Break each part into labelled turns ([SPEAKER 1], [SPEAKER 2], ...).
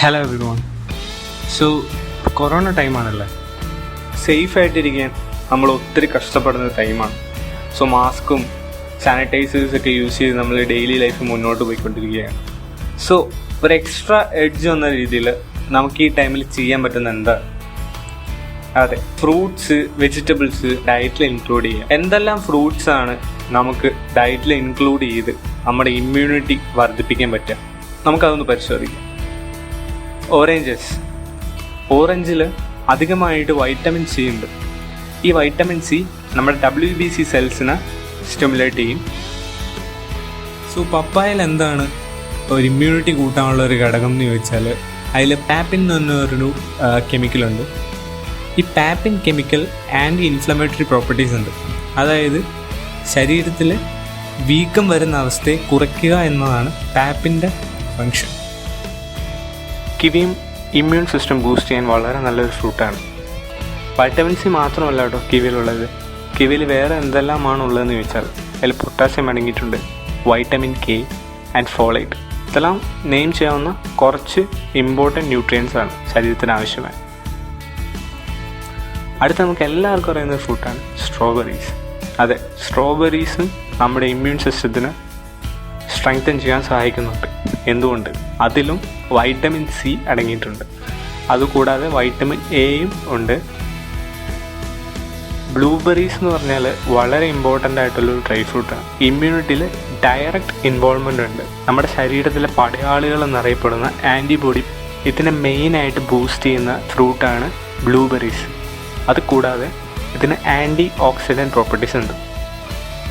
[SPEAKER 1] Hello everyone. So corona ടൈമാണല്ലേ, സേഫായിട്ടിരിക്കാൻ നമ്മൾ ഒത്തിരി കഷ്ടപ്പെടുന്ന ടൈമാണ്. സോ മാസ്കും സാനിറ്റൈസേഴ്സൊക്കെ യൂസ് ചെയ്ത് നമ്മൾ ഡെയിലി ലൈഫ് മുന്നോട്ട് പോയിക്കൊണ്ടിരിക്കുകയാണ്. സോ ഒരു എക്സ്ട്രാ എഡ്ജ് എന്ന രീതിയിൽ നമുക്ക് ഈ ടൈമിൽ ചെയ്യാൻ പറ്റുന്ന എന്താ? അതെ, ഫ്രൂട്ട്സ്, വെജിറ്റബിൾസ് ഡയറ്റിൽ ഇൻക്ലൂഡ് ചെയ്യുക. എന്തെല്ലാം ഫ്രൂട്ട്സാണ് നമുക്ക് ഡയറ്റിൽ ഇൻക്ലൂഡ് ചെയ്ത് നമ്മുടെ ഇമ്മ്യൂണിറ്റി വർദ്ധിപ്പിക്കാൻ പറ്റുക? നമുക്കതൊന്ന് പരിശോധിക്കാം. ഓറഞ്ചിൽ അധികമായിട്ട് വൈറ്റമിൻ സി ഉണ്ട്. ഈ വൈറ്റമിൻ സി നമ്മുടെ WBC സെൽസിനെ സ്റ്റിമുലേറ്റ് ചെയ്യും. സോ പപ്പായയിൽ എന്താണ് ഒരു ഇമ്മ്യൂണിറ്റി കൂട്ടാനുള്ള ഒരു ഘടകം എന്ന് ചോദിച്ചാൽ, അതിൽ പാപ്പിൻ എന്ന് പറഞ്ഞൊരു കെമിക്കലുണ്ട്. ഈ പാപ്പിൻ കെമിക്കൽ ആൻറ്റി ഇൻഫ്ലമേറ്ററി പ്രോപ്പർട്ടീസ് ഉണ്ട്. അതായത് ശരീരത്തിൽ വീക്കം വരുന്ന അവസ്ഥയെ കുറയ്ക്കുക എന്നതാണ് പാപ്പിൻ്റെ ഫങ്ഷൻ. കിവിയും ഇമ്മ്യൂൺ സിസ്റ്റം ബൂസ്റ്റ് ചെയ്യാൻ വളരെ നല്ലൊരു ഫ്രൂട്ടാണ്. വൈറ്റമിൻ സി മാത്രമല്ല കേട്ടോ കിവിയിലുള്ളത്. കിവിയിൽ വേറെ എന്തെല്ലാമാണ് ഉള്ളതെന്ന് ചോദിച്ചാൽ, അതിൽ പൊട്ടാസ്യം അടങ്ങിയിട്ടുണ്ട്, വൈറ്റമിൻ K ആൻഡ് ഫോളേറ്റ്. ഇതെല്ലാം നെയിം ചെയ്യാവുന്ന കുറച്ച് ഇമ്പോർട്ടൻറ്റ് ന്യൂട്രിയൻസ് ആണ് ശരീരത്തിന് ആവശ്യമായ. അടുത്ത നമുക്ക് എല്ലാവർക്കും അറിയുന്ന ഫ്രൂട്ടാണ് സ്ട്രോബെറീസ്. അതെ, സ്ട്രോബെറീസും നമ്മുടെ ഇമ്മ്യൂൺ സിസ്റ്റത്തിന് സ്ട്രെങ്തൻ ചെയ്യാൻ സഹായിക്കുന്നുണ്ട്. എന്തുകൊണ്ട്? അതിലും വൈറ്റമിൻ സി അടങ്ങിയിട്ടുണ്ട്. അതുകൂടാതെ വൈറ്റമിൻ എയും ഉണ്ട്. ബ്ലൂബെറീസ് എന്ന് പറഞ്ഞാൽ വളരെ ഇമ്പോർട്ടൻ്റ് ആയിട്ടുള്ളൊരു ഡ്രൈ ഫ്രൂട്ടാണ്. ഇമ്മ്യൂണിറ്റിയിൽ ഡയറക്റ്റ് ഇൻവോൾവ്മെൻ്റ് ഉണ്ട്. നമ്മുടെ ശരീരത്തിലെ പടയാളികൾ എന്നറിയപ്പെടുന്ന ആൻറ്റിബോഡി ഇതിനെ മെയിനായിട്ട് ബൂസ്റ്റ് ചെയ്യുന്ന ഫ്രൂട്ടാണ് ബ്ലൂബെറീസ്. അതുകൂടാതെ ഇതിന് ആൻറ്റി ഓക്സിഡൻറ്റ് പ്രോപ്പർട്ടീസ് ഉണ്ട്.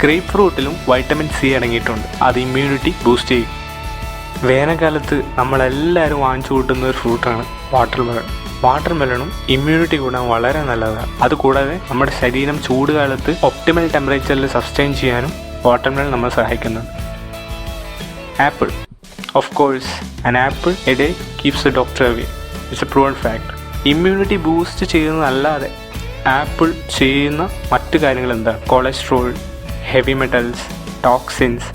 [SPEAKER 1] ഗ്രേപ്പ് ഫ്രൂട്ടിലും വൈറ്റമിൻ സി അടങ്ങിയിട്ടുണ്ട്. അത് ഇമ്മ്യൂണിറ്റി ബൂസ്റ്റ് ചെയ്യും. വേനൽക്കാലത്ത് നമ്മളെല്ലാവരും വാങ്ങിച്ചു കൂട്ടുന്ന ഒരു ഫ്രൂട്ടാണ് വാട്ടർമെലണും ഇമ്മ്യൂണിറ്റി കൂടാൻ വളരെ നല്ലതാണ്. അതുകൂടാതെ നമ്മുടെ ശരീരം ചൂട് കാലത്ത് ഒപ്റ്റിമൽ ടെമ്പറേച്ചറിൽ സസ്റ്റെയിൻ ചെയ്യാനും വാട്ടർമെലൺ നമ്മളെ സഹായിക്കുന്നുണ്ട്. Apple, of course, an apple a day keeps the doctor away. It's a proven fact. Immunity boost ചെയ്യുന്നതല്ലാതെ ആപ്പിൾ ചെയ്യുന്ന മറ്റു കാര്യങ്ങൾ എന്താണ്? കൊളസ്ട്രോൾ, ഹെവി മെറ്റൽസ്, ടോക്സിൻസ്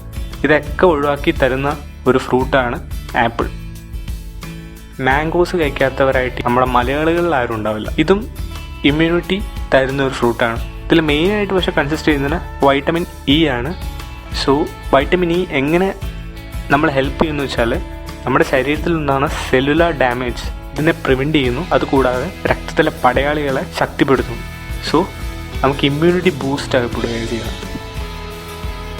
[SPEAKER 1] ഇതൊക്കെ ഒഴിവാക്കി തരുന്ന ഒരു ഫ്രൂട്ടാണ് ആപ്പിൾ. മാംഗോസ് കഴിക്കാത്തവരായിട്ട് നമ്മുടെ മലയാളികളിൽ ആരും ഉണ്ടാവില്ല. ഇതും ഇമ്മ്യൂണിറ്റി തരുന്ന ഒരു ഫ്രൂട്ടാണ്. ഇതിൽ മെയിനായിട്ട് പക്ഷേ കൺസിസ്റ്റ് ചെയ്യുന്നത് വൈറ്റമിൻ ഇ ആണ്. സോ വൈറ്റമിൻ ഇ എങ്ങനെ നമ്മൾ ഹെൽപ്പ് ചെയ്യുന്നു വെച്ചാൽ, നമ്മുടെ ശരീരത്തിൽ നിന്നാണ് സെല്ലുലാർ ഡാമേജ് ഇതിനെ പ്രിവെൻറ്റ് ചെയ്യുന്നു. അതുകൂടാതെ രക്തത്തിലെ പടയാളികളെ ശക്തിപ്പെടുത്തുന്നു. സോ നമുക്ക് ഇമ്മ്യൂണിറ്റി ബൂസ്റ്റ് ആകപ്പെടുകയും ചെയ്യണം.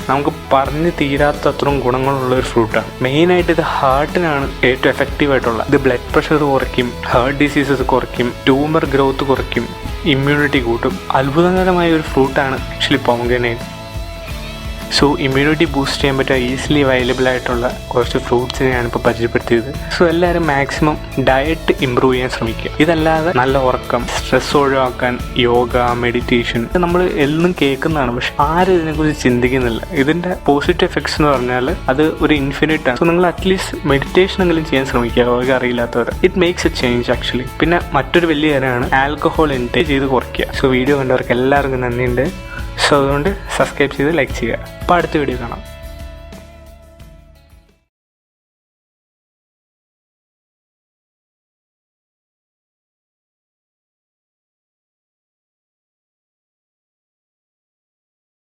[SPEAKER 1] നമുക്ക് പറഞ്ഞ് തീരാത്തത്രയും ഗുണങ്ങളുള്ള ഒരു ഫ്രൂട്ടാണ്. മെയിനായിട്ട് ഇത് ഹാർട്ടിനാണ് ഏറ്റവും എഫക്റ്റീവായിട്ടുള്ളത്. ഇത് ബ്ലഡ് പ്രഷർ കുറയ്ക്കും, ഹാർട്ട് ഡിസീസസ് കുറയ്ക്കും, ട്യൂമർ ഗ്രോത്ത് കുറയ്ക്കും, ഇമ്മ്യൂണിറ്റി കൂട്ടും. അത്ഭുതകരമായ ഒരു ഫ്രൂട്ടാണ് actually pomegranate. So immunity boost ചെയ്യാൻ പറ്റുക ഈസിലി അവൈലബിൾ ആയിട്ടുള്ള കുറച്ച് ഫ്രൂട്ട്സിനെ ഞാനിപ്പോൾ പരിചയപ്പെടുത്തിയത്. സോ എല്ലാവരും മാക്സിമം ഡയറ്റ് ഇമ്പ്രൂവ് ചെയ്യാൻ ശ്രമിക്കുക. ഇതല്ലാതെ നല്ല ഉറക്കം, സ്ട്രെസ് ഒഴിവാക്കാൻ യോഗ, മെഡിറ്റേഷൻ നമ്മൾ എല്ലാം കേൾക്കുന്നതാണ്. പക്ഷെ ആരും ഇതിനെക്കുറിച്ച് ചിന്തിക്കുന്നില്ല. ഇതിൻ്റെ പോസിറ്റീവ് എഫക്ട്സ് എന്ന് പറഞ്ഞാൽ അത് ഒരു ഇൻഫിനിറ്റ് ആണ്. സോ നിങ്ങൾ അറ്റ്ലീസ്റ്റ് മെഡിറ്റേഷൻ എങ്കിലും ചെയ്യാൻ ശ്രമിക്കുക, യോഗ അറിയില്ലാത്തവർ. It makes a change actually. പിന്നെ മറ്റൊരു വലിയ കാര്യമാണ് ആൽക്കഹോൾ ഇൻടേക്ക് ചെയ്ത് കുറയ്ക്കുക. സോ വീഡിയോ കണ്ടവർക്ക് എല്ലാവർക്കും നന്ദിയുണ്ട്. സോ അതുകൊണ്ട് സബ്സ്ക്രൈബ് ചെയ്ത് ലൈക്ക് ചെയ്യുക. അപ്പോൾ അടുത്ത വീഡിയോ കാണാം.